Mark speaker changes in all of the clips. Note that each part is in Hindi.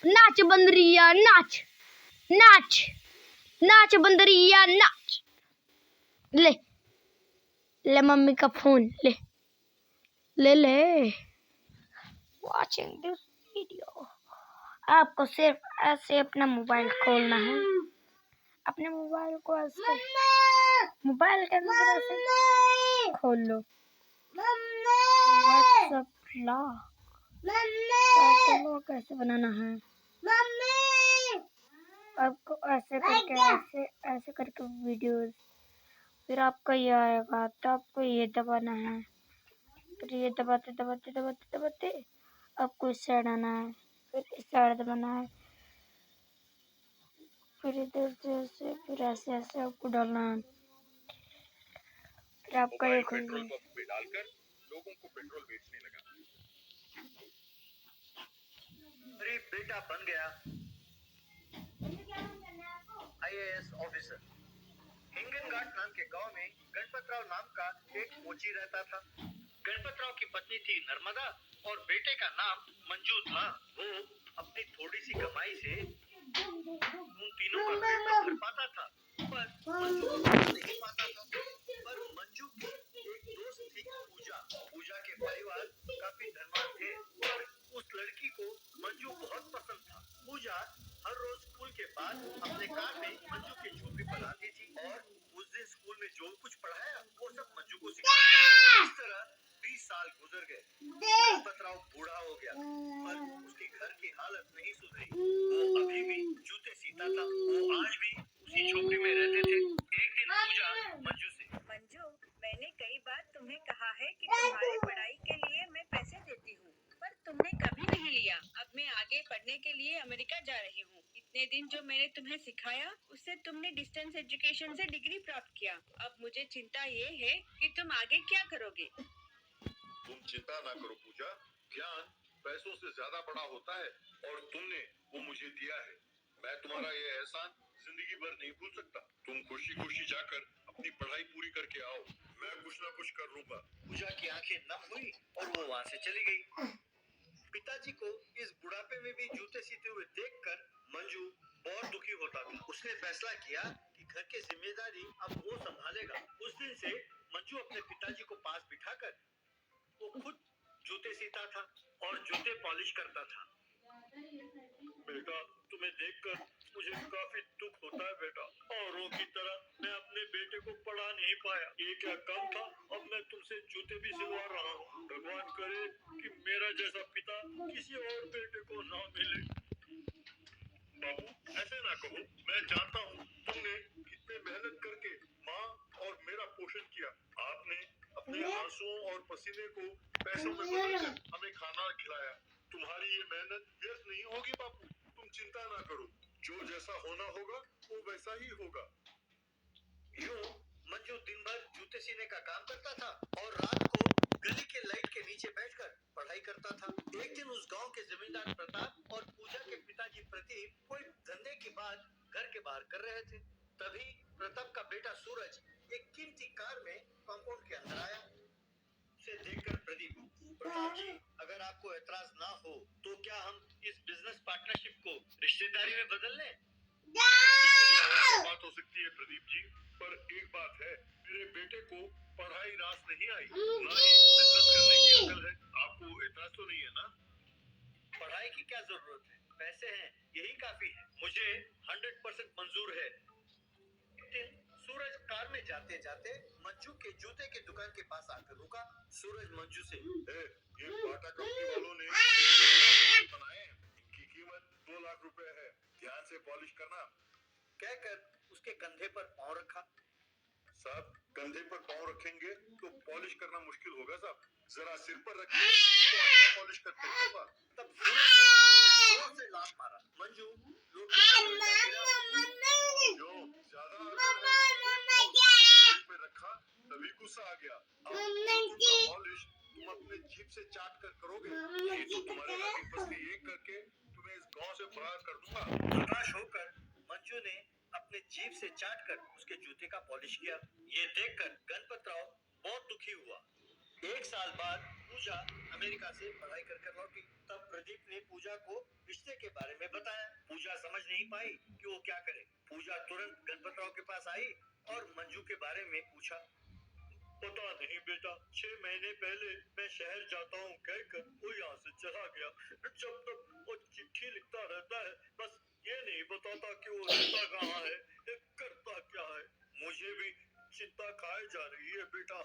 Speaker 1: नाच बंदरिया नाच, नाच नाच बंदरिया नाच। ले ले मम्मी का फोन ले ले ले। Watching this video. आपको सिर्फ ऐसे अपना मोबाइल खोलना है, अपने मोबाइल को ऐसे मोबाइल के अंदर ऐसे खोल लो। व्हाट्सएप ला आपको कैसे बनाना है, आपको ऐसे करके वीडियोस, फिर आपका ये आएगा तो आपको ये दबाना है, फिर ये दबाते दबाते दबाते दबाते आपको इस साइड आना है, फिर इस साइड दबाना है, फिर इधर से ऐसे, फिर ऐसे ऐसे आपको डालना है, फिर आपका ये खुल
Speaker 2: पेट्रोल पंप पे डालकर लोगों को पेट्रोल बेचने लगा। अरे बेटा बन गया IAS ऑफिसर। हिंगनघाट नाम के गांव में गणपतराव नाम का एक मोची रहता था। गणपतराव की पत्नी थी नर्मदा और बेटे का नाम मंजू था। वो अपनी थोड़ी सी कमाई से उन तीनों का पेट भर पाता था, पर मंजू को नहीं पाता था। पर मंजू की एक दोस्त थी पूजा। पूजा के परिवार काफी धनवान थे, पर उस लड़की को मंजू बहुत पसंद था। पूजा हर रोज स्कूल के बाद अपने कार में मंजू की झोपड़ी पर आती थी और उस दिन स्कूल में जो कुछ पढ़ाया वो सब मंजू को सिखाती। इस तरह 20 साल गुजर गए। गणपतराव बूढ़ा हो गया, पर उसके घर की हालत नहीं सुधरी। वो अभी भी जूते सीता था। वो आज भी उसी झोपड़ी में रहते थे। एक दिन पूजा मंजू से,
Speaker 3: मंजू, मैंने कई बार तुम्हें कहा है कि तुम्हारी पढ़ाई के लिए मैं पैसे देती हूँ, पर तुमने कभी नहीं लिया। अब मैं आगे पढ़ने के लिए अमेरिका जा रही हूँ। इतने दिन जो मैंने तुम्हें सिखाया उससे तुमने डिस्टेंस एजुकेशन से डिग्री प्राप्त किया। अब मुझे चिंता ये है कि तुम आगे क्या करोगे।
Speaker 2: तुम चिंता ना करो पूजा, ज्ञान पैसों से ज्यादा बड़ा होता है और तुमने वो मुझे दिया है। मैं तुम्हारा ये एहसान जिंदगी भर नहीं भूल सकता। तुम खुशी खुशी जाकर अपनी पढ़ाई पूरी करके आओ, मैं कुछ ना कुछ कर लूंगा। पूजा की आंखें नम हुई और वो वहाँ से चली गई। पिताजी को इस बुढ़ापे में भी जूते सीते हुए देखकर मंजू बहुत दुखी होता था। उसने फैसला किया कि घर की जिम्मेदारी अब वो संभालेगा। उस दिन से मंजू अपने पिताजी को पास बिठाकर वो खुद जूते सीता था और जूते पॉलिश करता था। बेटा, तुम्हें देखकर मुझे काफी दुख होता है बेटा। औरों की तरह मैं अपने बेटे को पढ़ा नहीं पाया। ये क्या कम था, अब मैं तुमसे जूते भी सिलवा रहा हूँ। भगवान करे कि मेरा जैसा पिता किसी और बेटे को ना मिले। बाबू, ऐसे ना कहो। मैं जानता हूँ तुमने कितने मेहनत करके माँ और मेरा पोषण किया। आपने अपने आंसुओं और पसीने को पैसों में बदलकर हमें खाना खिलाया। तुम्हारी ये मेहनत व्यर्थ नहीं होगी बापू। तुम चिंता ना करो, जो जैसा होना होगा वो वैसा ही होगा। यूं मंजू दिन भर जूते सीने का काम करता था और रात को गली के लाइट के नीचे बैठकर पढ़ाई करता था। एक दिन उस गांव के जमींदार प्रताप और पूजा के पिताजी प्रदीप कोई धंधे की बात घर के बाहर कर रहे थे। तभी प्रताप का बेटा सूरज एक कीमती कार में कंपाउंड के अंदर आया। उसे देखकर प्रताप जी, अगर आपको एतराज ना हो तो क्या हम इस बिजनेस पार्टनरशिप को रिश्तेदारी में बदल लें? बात हो सकती है प्रदीप जी, पर एक बात है, मेरे बेटे को पढ़ाई रास नहीं आई, ना ही बिजनेस करने की अकल है। आपको एतराज तो नहीं है ना? पढ़ाई की क्या जरूरत है, पैसे हैं, यही काफी है। मुझे 100% मंजूर है। एक दिन सूरज कार में जाते जाते मंजू के जूते की दुकान के पास आकर रुका। सूरज मंजू से, ये बाटा कंपनी वालों ने बनाए हैं, इनकी कीमत 2 लाख रुपए है, ध्यान से पॉलिश करना, कहकर उसके कंधे पर पाँव रखा। साहब, कंधे पर पाँव रखेंगे तो पॉलिश करना मुश्किल होगा साहब, जरा सिर पर रखें तो अच्छा पॉलिश करते होगा। तब सूरज ने जोर से लात मारा। मंजू लोग जो ज्यादा में रखा तभी गुस्सा आ गया। पॉलिश तुम अपने जीभ से चाट कर करोगे, ये तो तुम्हारे आगे फंसे एक करके तुम्हें इस गांव से बाहर कर दूंगा। हताश होकर मंजू ने अपने जीभ से चाट कर उसके जूते का पॉलिश किया। ये देखकर गणपतराव बहुत दुखी हुआ।
Speaker 4: एक साल बाद पूजा अमेरिका से पढ़ाई कर लौटी। तब प्रदीप ने पूजा को रिश्ते के बारे में बताया। पूजा समझ नहीं पाई कि वो क्या करे। पूजा तुरंत गणपतराव के पास आई और मंजू के बारे में पूछा। पता नहीं बेटा, 6 महीने पहले मैं शहर जाता हूँ कहकर वो यहाँ से चला गया। जब तक वो चिट्ठी लिखता रहता है, बस ये नहीं बताता कि वो रहता कहाँ है, करता क्या है। मुझे भी चिंता खाए जा रही है बेटा।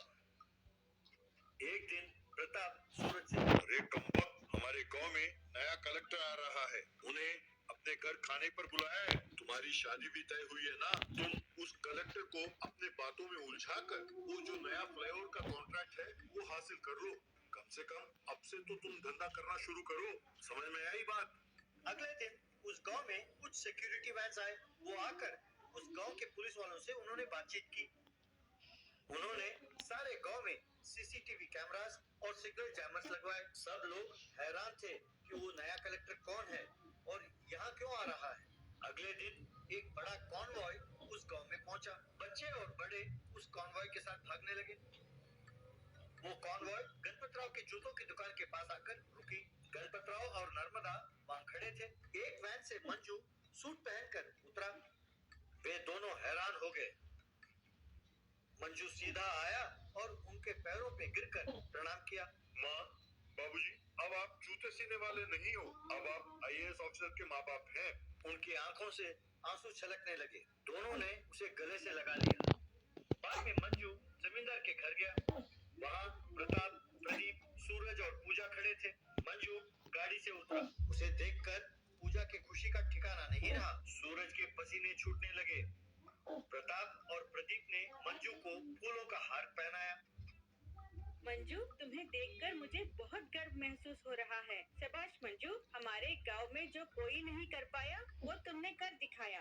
Speaker 4: एक दिन प्रताप सूरज से,
Speaker 2: अरे कमबख्त, हमारे गांव में नया कलेक्टर आ रहा है, उन्हें अपने घर खाने पर बुलाया है। तुम्हारी शादी भी तय हुई है ना, तुम उस कलेक्टर को अपने बातों में उलझाकर वो जो नया फ्लाईओवर का कॉन्ट्रैक्ट है वो हासिल कर लो। कम से कम अब से तो तुम धंधा करना शुरू करो। समझ में आई बात?
Speaker 4: अगले दिन उस गांव में कुछ सिक्योरिटी वैन्स आए। वो आकर उस गांव के पुलिस वालों से उन्होंने बातचीत की। उन्होंने सारे गांव में सीसीटीवी कैमरास और सिग्नल जैमर्स लगवाए। सब लोग हैरान थे कि वो नया कलेक्टर कौन है और यहाँ क्यों आ रहा है। अगले दिन एक बड़ा कॉन्वॉय उस गांव में पहुंचा। बच्चे और बड़े उस कॉन्वॉय के साथ भागने लगे। वो कॉन्वॉय गणपतराव के जूतों की दुकान के पास आकर रुकी। गणपतराव और नर्मदा वहाँ खड़े थे। एक वैन से मंजू सूट पहनकर उतरा। वे दोनों हैरान हो गए। मंजू सीधा आया और उनके पैरों पे गिरकर प्रणाम किया।
Speaker 2: माँ, बाबूजी, अब आप जूते सीने वाले नहीं हो, अब आप आईएएस ऑफिसर के माँ बाप हैं।
Speaker 4: उनकी आंखों से आंसू छलकने लगे। दोनों ने उसे गले से लगा लिया। बाद में मंजू जमींदार के घर गया। वहाँ प्रताप, प्रदीप, सूरज और पूजा खड़े थे। मंजू गाड़ी से उतरा। उसे देखकर पूजा की खुशी का ठिकाना नहीं रहा। सूरज के पसीने छूटने लगे। प्रताप और प्रदीप ने मंजू को फूलों का हार पहनाया।
Speaker 3: मंजू, तुम्हें देखकर मुझे बहुत गर्व महसूस हो रहा है। शाबाश मंजू, हमारे गांव में जो कोई नहीं कर पाया वो तुमने कर दिखाया।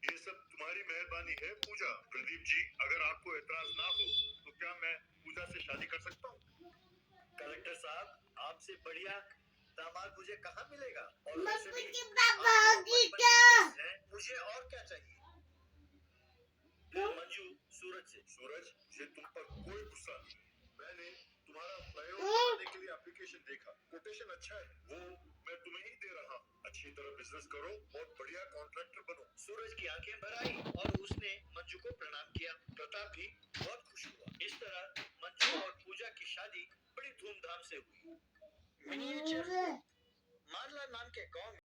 Speaker 2: ये सब तुम्हारी मेहरबानी है पूजा। प्रदीप जी, अगर आपको एतराज ना हो तो क्या मैं पूजा से शादी कर सकता हूँ?
Speaker 4: कलेक्टर साहब, आपसे बढ़िया दामाद मुझे कहाँ मिलेगा। और
Speaker 1: मैं
Speaker 4: वैसे भी
Speaker 1: मुझे
Speaker 4: आप
Speaker 1: पापा
Speaker 4: तो
Speaker 1: की
Speaker 4: बचपन के दोस्त हैं, मुझे और क्या चाहिए। फिर मंजू सूरज से,
Speaker 2: सूरज, मुझे तुम पर कोई गुस्सा नहीं। मैंने तुम्हारा फ्लाईओवर बनाने के लिए एप्लीकेशन देखा, कोटेशन अच्छा है, वो मैं तुम्हें ही दे रहा हूँ। अच्छी तरह बिजनेस करो और बढ़िया कॉन्ट्रैक्टर बनो।
Speaker 4: सूरज की आंखें भर आई और उसने मंजू को प्रणाम किया। प्रताप भी बहुत खुश हुआ। इस तरह मंजू और पूजा की शादी बड़ी धूमधाम से हुई। मिनिएचर मारला नाम के गांव